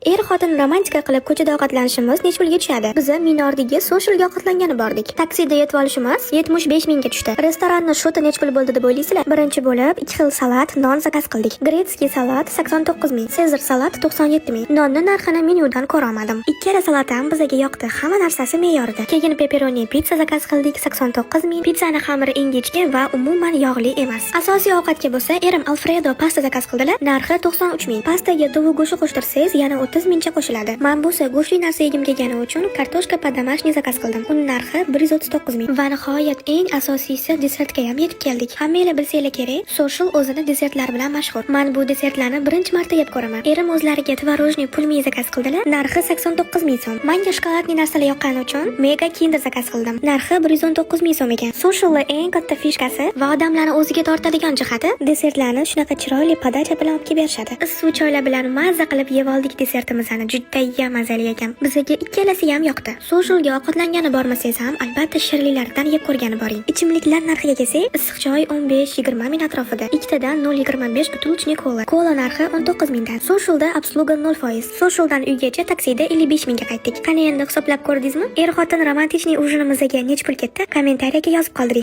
Er-xotin romantika qilib ko'chada ovqatlanishimiz necha pulga tushadi? Biz Minordagi socialga ovqatlangani bordik. Taksida yetib olishimiz 75 mingga tushdi. Restoranning shoti necha pul bo'ldi deb o'ylaysizlar? Birinchi bo'lib 2 xil salat, non zakaz qildik. Gretskiy salat 89 ming, Sezar salat 97 ming. Nonni narxini menyudan ko'ra olmadim. Ikkala salat ham bizga yoqdi. Hamma narsasi me'yorida. Keyin pepperoni pizza zakaz qildik 89 ming. Pizzani xamiri ingichka va umuman yog'li emas. Asosiy ovqatga bo'lsa, erim Alfredo pasta zakaz qildilar. Narxi 93 ming. Pastaga tovuq go'shti qo'shtirsangiz yana 30 mingcha qo'shiladi. Men bo'lsa go'shtli narsa yegim kelgani uchun kartoshka podamashniy zakaz qildim. Uning narxi 139 ming. Va nihoyat eng asosiysi desertga ham yetib keldik. Hammanglar bilsanglar kerak, social o'zini desertlar bilan mashhur. Men bu desertlarni birinchi marta yeb ko'raman. Erim o'zlariga tvorojniy pulmi zakaz qildilar. Narxi 89 ming so'm. Menga shokoladli narsalar yoqqani uchun Mega Kinder zakaz qildim. Narxi 119 ming so'm ekan. Socialning eng katta fishkasi va odamlarni o'ziga tortadigan jihati desertlarni shunaqa chiroyli podacha bilan olib berishadi. Issiq choylar bilan mazza qilib yeb oldik desertimizni. Juda mazali ekan. Bizga ikkalasi ham yoqdi. Socialga ovqatlangani bormasangiz ham albatta shirlilardan yeb ko'rgani boring. Ichimliklar narxiga kelsak, issiq choy 15-20 ming atrofida. Ikkitadan 0.25 butilchni kola. Kola narxi 19 mingdan. Socialda obsluga 0%. Socialdan uygacha taksida 55 mingga qaytdik. Qani endi hisoblab ko'rdingizmi? Er-xotin romantik ujinimizga necha pul ketdi? Kommentariyaga yozib qoldiring.